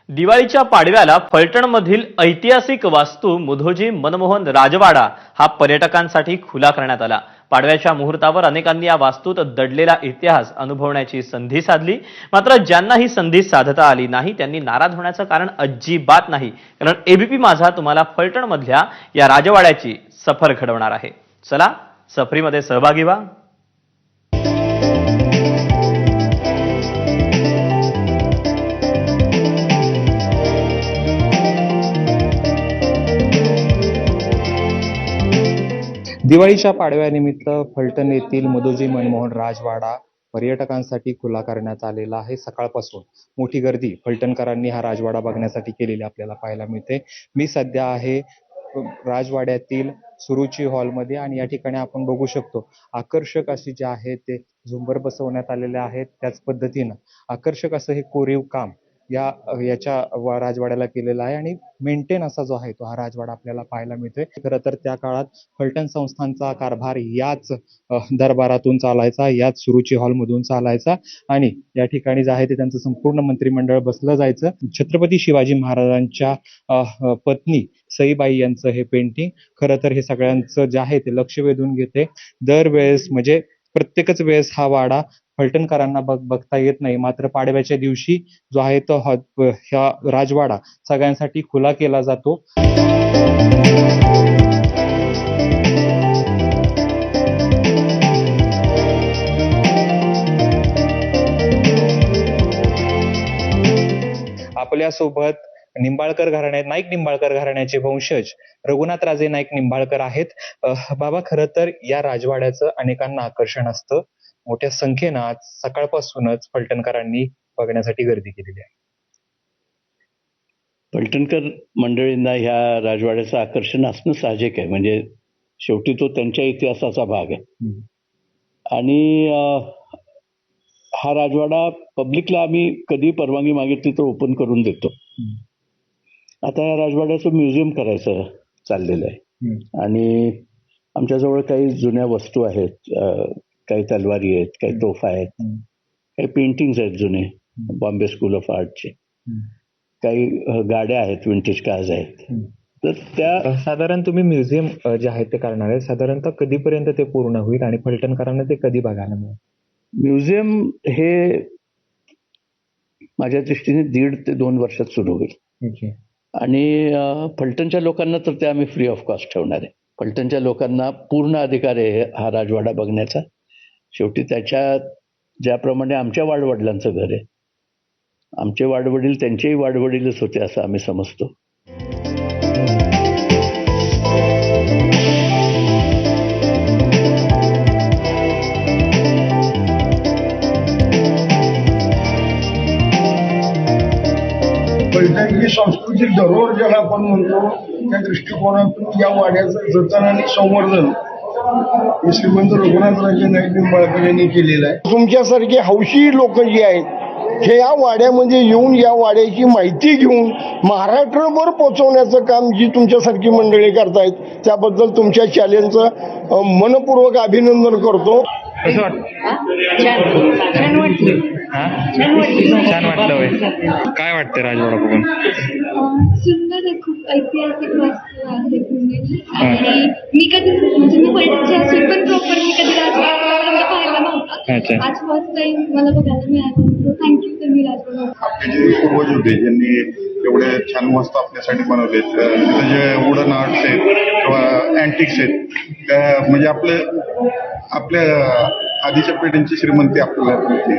दिवाळीच्या पाडव्याला फलटणमधील ऐतिहासिक वास्तू मुधोजी मनमोहन राजवाडा हा पर्यटकांसाठी खुला करण्यात आला। पाडव्याच्या मुहूर्तावर अनेकांनी या वास्तूत दडलेला इतिहास अनुभवण्याची संधी साधली। मात्र ज्यांना ही संधी साधता आली नाही त्यांनी नाराज होण्याचं कारण अजिबात नाही, कारण एबीपी माझा तुम्हाला फलटणमधल्या या राजवाड्याची सफर घडवणार आहे। चला सफरीमध्ये सहभागी व्हा। दिवाळीच्या पाडव्यानिमित्त फलटण येथील मुधोजी मनमोहन राजवाडा पर्यटकांसाठी खुला करण्यात आलेला आहे। सकाळपासून मोठी गर्दी फलटणकरांनी हा राजवाडा बघण्यासाठी केलेली आपल्याला पाहायला मिळते। मी सध्या आहे राजवाड्यातील सुरुची हॉलमध्ये आणि या ठिकाणी आपण बघू शकतो आकर्षक अशी जे आहे ते झुंबर बसवण्यात आलेले आहेत। त्याच पद्धतीनं आकर्षक असं हे कोरीव काम याच्या राजवाड्याला केलेला आहे आणि मेंटेन असा जो आहे तो हा राजवाडा आपल्याला पाहायला मिळतोय। खरं तर त्या काळात फलटण संस्थानचा कारभार याच दरबारातून चालायचा, याच सुरुची हॉलमधून चालायचा आणि या ठिकाणी जे आहे ते त्यांचं संपूर्ण मंत्रिमंडळ बसलं जायचं। छत्रपती शिवाजी महाराजांच्या पत्नी सईबाई यांचं हे पेंटिंग खरं तर हे सगळ्यांचं जे आहे ते लक्ष वेधून घेते। दरवेळेस म्हणजे प्रत्येकच वेळेस हा वाडा फलटणकरांना बघता येत नाही, मात्र पाडव्याच्या दिवशी जो आहे तो हा राजवाडा सगळ्यांसाठी खुला केला जातो। आपल्यासोबत निंबाळकर घराण्यात नाईक निंबाळकर घराण्याचे वंशज रघुनाथराजे नाईक निंबाळकर आहेत। बाबा, खरं तर या राजवाड्याचं अनेकांना आकर्षण असतं। मोठ्या संख्येनं आज सकाळपासूनच फलटणकरांनी बघण्यासाठी गर्दी केलेली आहे। फलटणकर मंडळींना ह्या राजवाड्याचं आकर्षण असणं साहजिक आहे, म्हणजे शेवटी तो त्यांच्या इतिहासाचा भाग आहे। आणि हा राजवाडा पब्लिकला आम्ही कधी परवानगी मागितली तर ओपन करून देतो। आता या राजवाड्याचं म्युझियम करायचं चाललेलं आहे आणि आमच्याजवळ काही जुन्या वस्तू आहेत, काही तलवारी आहेत, काही तोफा आहेत, काही पेंटिंग्स आहेत जुने बॉम्बे स्कूल ऑफ आर्टचे, काही गाड्या आहेत, विंटेज कार्स आहेत। तर त्या साधारण तुम्ही म्युझियम जे आहे ते करणार आहे, साधारणतः कधीपर्यंत ते पूर्ण होईल आणि फलटणकरांना ते कधी बघायला मिळेल? म्युझियम हे माझ्या दृष्टीने 1.5 ते 2 वर्षात सुरू होईल आणि फलटणच्या लोकांना तर ते आम्ही फ्री ऑफ कॉस्ट ठेवणार आहे। फलटणच्या लोकांना पूर्ण अधिकार आहे हा राजवाडा बघण्याचा। शेवटी त्याच्या ज्याप्रमाणे आमच्या वाडवडिलांचं घर आहे, आमचे वाडवडील त्यांचेही वाडवडीलच होते असं आम्ही समजतो। फलटणची सांस्कृतिक धरोहर ज्याला आपण म्हणतो त्या दृष्टिकोनातून या वाड्याचं जतन आणि संवर्धन हे श्रीमंत रघुनाथराजे नाईक निंबाळकर यांनी केलेलं आहे। तुमच्यासारखे हौशी लोक जे आहेत हे या वाड्यामध्ये येऊन या वाड्याची माहिती घेऊन महाराष्ट्रभर पोहोचवण्याचं काम जी तुमच्यासारखी मंडळी करतायत त्याबद्दल तुमच्या चॅलेंजचं मनपूर्वक अभिनंदन करतो। कसं वाटतं? छान वाटलं होय? काय वाटतं राजवाडा बघून? सुंदर आहे, खूप ऐतिहासिक वास्तू आहे पुणे आणि मी कधी म्हणजे मी फलटणची असून पण प्रॉपर मी कधी राजवाडा पाहायला नव्हता। आज फर्स्ट टाइम मला बघायला मिळालं। थँक्यू तुम्ही राजवाडा। आपले जे पूर्वज होते ज्यांनी एवढे छान वस्तू आपल्यासाठी बनवलेत, तिथे जे वुडन आर्ट्स आहेत किंवा अँटिक्स आहेत, त्या म्हणजे आपल्या आधीच्या पिढींची श्रीमंती आपल्याला मिळते।